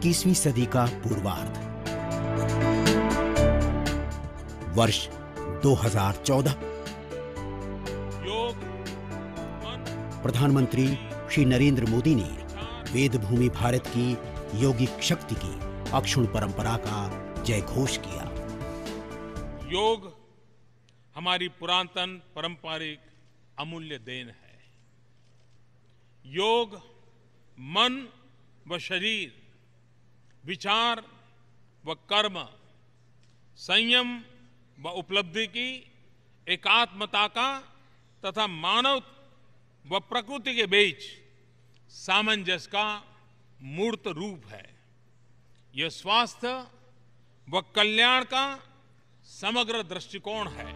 21वीं सदी का पूर्वार्ध, वर्ष 2014। प्रधानमंत्री श्री नरेंद्र मोदी ने वेद भूमि भारत की योगिक शक्ति की अक्षुण्ण परंपरा का जय घोष किया। योग हमारी पुरातन पारंपरिक अमूल्य देन है। योग मन व शरीर, विचार व कर्म, संयम व उपलब्धि की एकात्मता का तथा मानव व प्रकृति के बीच सामंजस्य का मूर्त रूप है। यह स्वास्थ्य व कल्याण का समग्र दृष्टिकोण है।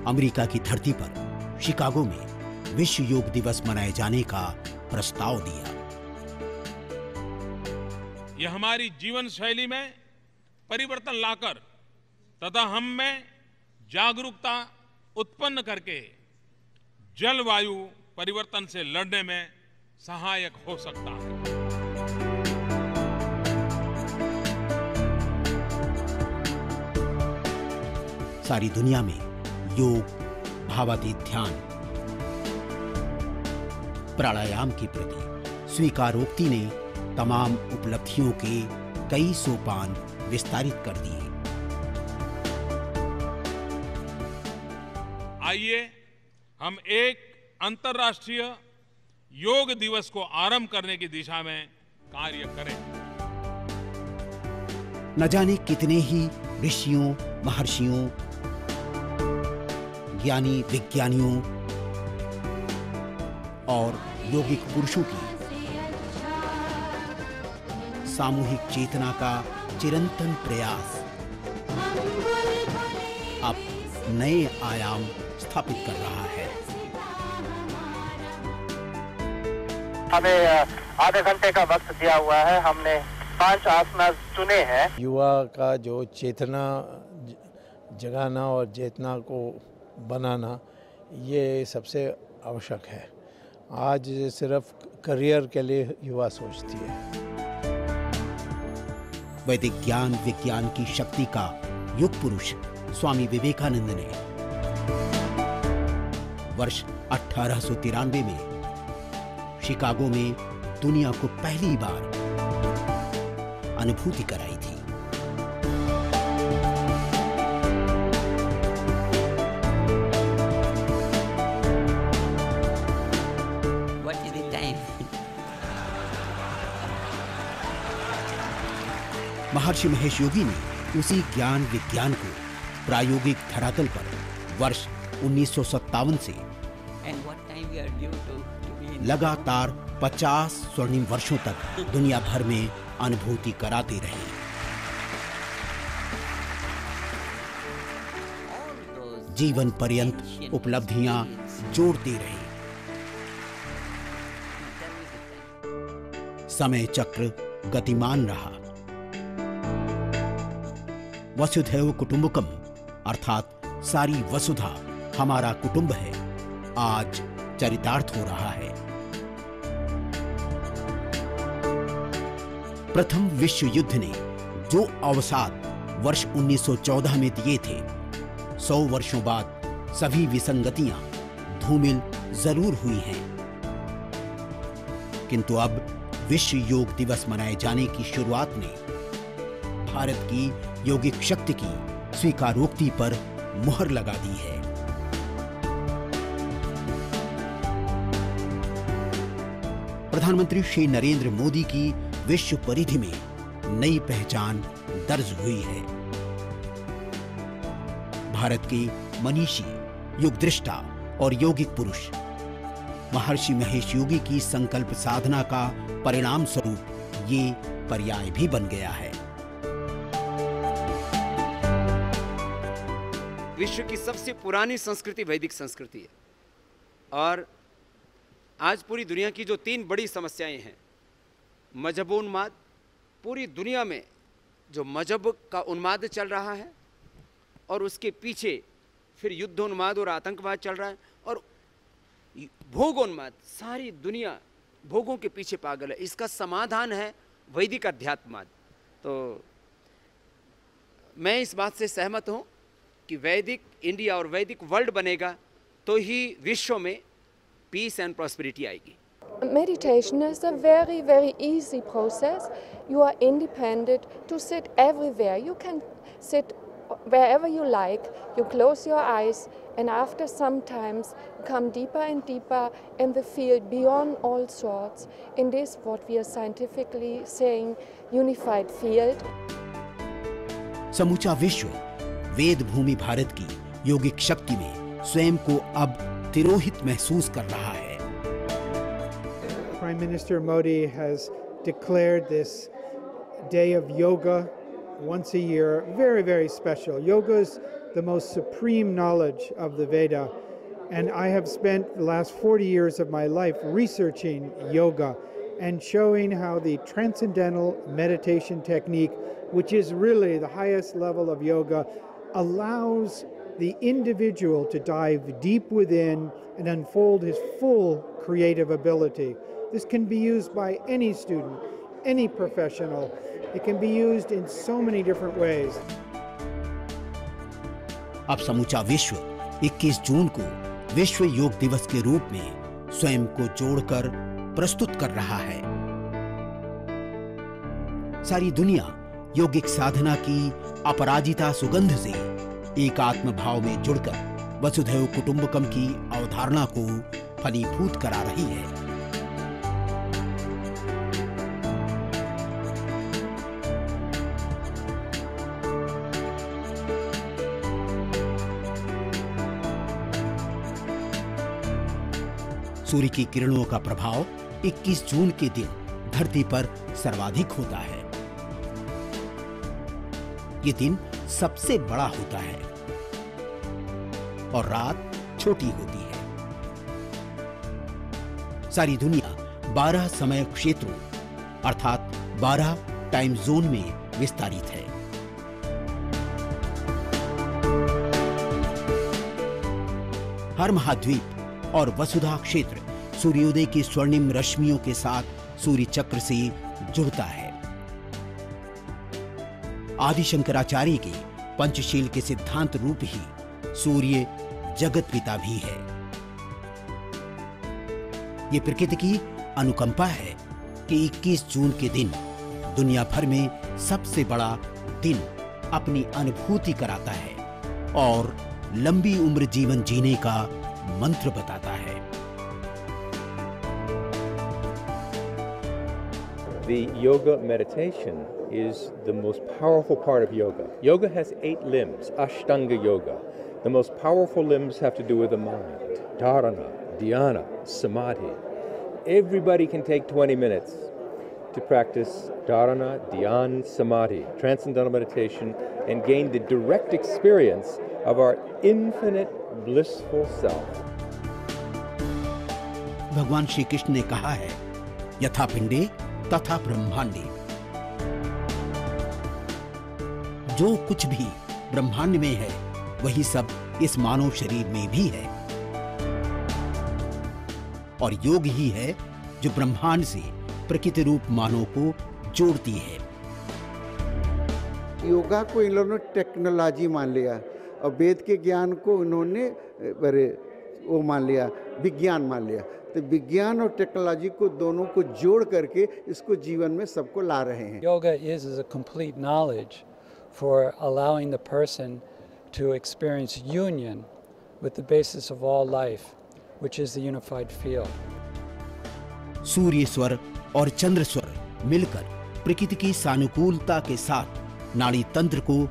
अमेरिका की धरती पर शिकागो में विश्व योग दिवस मनाए जाने का प्रस्ताव दिया। यह हमारी जीवन शैली में परिवर्तन लाकर तथा हम में जागरूकता उत्पन्न करके जलवायु परिवर्तन से लड़ने में सहायक हो सकता है। सारी दुनिया में योग, भावातीत ध्यान, प्राणायाम के प्रति स्वीकारोक्ति ने तमाम उपलब्धियों के कई सोपान विस्तारित कर दिए। आइए हम एक अंतर्राष्ट्रीय योग दिवस को आरंभ करने की दिशा में कार्य करें। न जाने कितने ही ऋषियों, महर्षियों, ज्ञानी विज्ञानियों और योगिक पुरुषों की सामूहिक चेतना का चिरंतन प्रयास अब नए आयाम स्थापित कर रहा है। हमें आधे घंटे का वक्त दिया हुआ है। हमने 5 आसन चुने हैं। युवा का जो चेतना जगाना और चेतना को बनाना, ये सबसे आवश्यक है। आज सिर्फ करियर के लिए युवा सोचती है। वैदिक ज्ञान विज्ञान की शक्ति का युग पुरुष स्वामी विवेकानंद ने वर्ष 1893 में शिकागो में दुनिया को पहली बार अनुभूति कराई थी। What is the time? महर्षि महेश योगी ने उसी ज्ञान विज्ञान को प्रायोगिक धरातल पर वर्ष 1957 से And what time we are due to be in? लगातार 50 स्वर्णिम वर्षों तक दुनिया भर में अनुभूति कराते रहे। All those जीवन पर्यंत उपलब्धियां जोड़ते रहे। समय चक्र गतिमान रहा। वसुधैव कुटुंबकम अर्थात सारी वसुधा हमारा कुटुंब है, आज चरितार्थ हो रहा है। प्रथम विश्व युद्ध ने जो अवसाद वर्ष 1914 में दिए थे, 100 वर्षों बाद सभी विसंगतियां धूमिल जरूर हुई हैं, किंतु अब विश्व योग दिवस मनाए जाने की शुरुआत ने भारत की योगिक शक्ति की स्वीकारोक्ति पर मुहर लगा दी है। प्रधानमंत्री श्री नरेंद्र मोदी की विश्व परिधि में नई पहचान दर्ज हुई है। भारत के मनीषी, युगदृष्टा और योगिक पुरुष महर्षि महेश योगी की संकल्प साधना का परिणाम स्वरूप ये पर्याय भी बन गया है। विश्व की सबसे पुरानी संस्कृति वैदिक संस्कृति है और आज पूरी दुनिया की जो 3 बड़ी समस्याएं हैं, मजहबोन्माद, पूरी दुनिया में जो मजहब का उन्माद चल रहा है और उसके पीछे फिर युद्धोन्माद और आतंकवाद चल रहा है, और भोगोन्माद, सारी दुनिया भोगों के पीछे पागल है। इसका समाधान है वैदिक अध्यात्मवाद। तो मैं इस बात से सहमत हूँ कि वैदिक इंडिया और वैदिक वर्ल्ड बनेगा तो ही विश्व में पीस एंड प्रॉस्पेरिटी आएगी। Meditation is a very, very easy process. You are independent to sit everywhere. You can sit wherever you like. You close your eyes, and after some times you come deeper and deeper in the field beyond all sorts. In this, what we are scientifically saying, unified field. समूचा विश्व वेद भूमि भारत की योगिक शक्ति में स्वयं को अब तिरोहित महसूस कर रहा है। Prime Minister Modi has declared this day of yoga once a year, very, very special. Yoga is the most supreme knowledge of the Veda, and I have spent the last 40 years of my life researching yoga and showing how the transcendental meditation technique, which is really the highest level of yoga, allows the individual to dive deep within and unfold his full creative ability. This can be used by any student, any professional. It can be used in so many different ways. अब समूचा विश्व 21 जून को विश्व योग दिवस के रूप में स्वयं को जोड़कर प्रस्तुत कर रहा है। सारी दुनिया योगिक साधना की अपराजिता सुगंध से एकात्म भाव में जुड़कर वसुधैव कुटुंबकम की अवधारणा को फलीभूत करा रही है। सूर्य की किरणों का प्रभाव 21 जून के दिन धरती पर सर्वाधिक होता है। ये दिन सबसे बड़ा होता है और रात छोटी होती है। सारी दुनिया 12 समय क्षेत्रों अर्थात 12 टाइम जोन में विस्तारित है। हर महाद्वीप और वसुधा क्षेत्र सूर्योदय की स्वर्णिम रश्मियों के साथ सूर्य चक्र से जुड़ता है। आदि शंकराचार्य के पंचशील के सिद्धांत रूप ही सूर्य जगत पिता भी है। ये प्रकृति की अनुकंपा है कि 21 जून के दिन दुनिया भर में सबसे बड़ा दिन अपनी अनुभूति कराता है और लंबी उम्र जीवन जीने का मंत्र बताता है। The yoga meditation is the most powerful part of yoga. Yoga has 8 limbs, Ashtanga yoga. The most powerful limbs have to do with the mind. Dharana, dhyana, samadhi. Everybody can take 20 minutes to practice dharana, dhyan, samadhi, transcendental meditation, and gain the direct experience of our infinite blissful self. भगवान श्री कृष्ण ने कहा है, यथा पिंडे तथा ब्रह्मांडे। जो कुछ भी ब्रह्मांड में है वही सब इस मानव शरीर में भी है और योग ही है जो ब्रह्मांड से प्रकृति रूप मानव को जोड़ती है। योगा को इन लोगों ने टेक्नोलॉजी मान लिया और वेद के ज्ञान को इन्होंने वो मान लिया, विज्ञान मान लिया। तो विज्ञान और टेक्नोलॉजी को दोनों को जोड़ करके इसको जीवन में सबको ला रहे हैं। Yoga is a complete knowledge for allowing the person to experience union with the basis of all life, which is the unified field. सूर्य स्वर और चंद्र स्वर मिलकर प्रकृति की सानुकूलता के साथ नाड़ी तंत्र को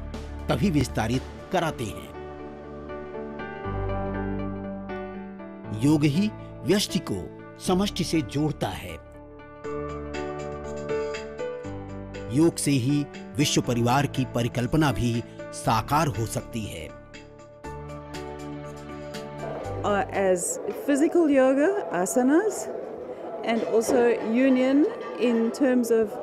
तभी विस्तारित कराते हैं। योग ही व्यष्टि को समष्टि से जोड़ता है। योग से ही विश्व परिवार की परिकल्पना भी साकार हो सकती है। As physical yoga, asanas, and also union in terms of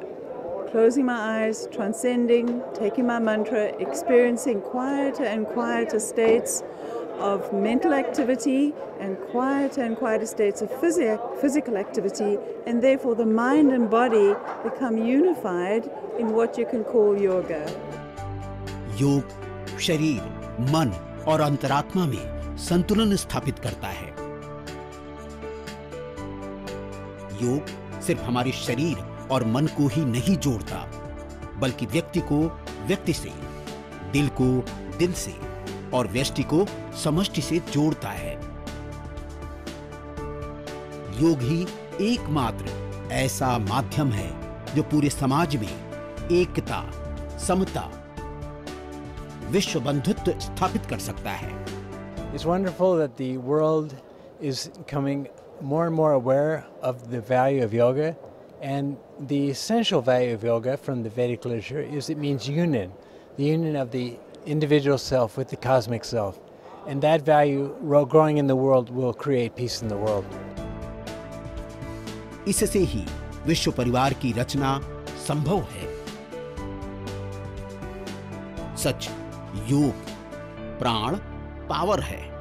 closing my eyes, transcending, taking my mantra, experiencing quieter and quieter states of mental activity and quieter states of physical activity, and therefore the mind and body become unified in what you can call yoga. योग शरीर, मन और अंतरात्मा में संतुलन स्थापित करता है। योग सिर्फ हमारे शरीर और मन को ही नहीं जोड़ता, बल्कि व्यक्ति को व्यक्ति से, दिल को दिल से और व्यष्टि को समष्टि से जोड़ता है। योग ही एकमात्र ऐसा माध्यम है जो पूरे समाज में एकता, समता, विश्व बंधुत्व स्थापित कर सकता है। It's wonderful that the world is becoming more and more aware of the value of yoga, and the essential value of yoga from the Vedic literature is it means union, the union of the individual self with the cosmic self, and that value growing in the world will create peace in the world. इससे ही विश्व परिवार की रचना संभव है। सच, योग प्राण power है।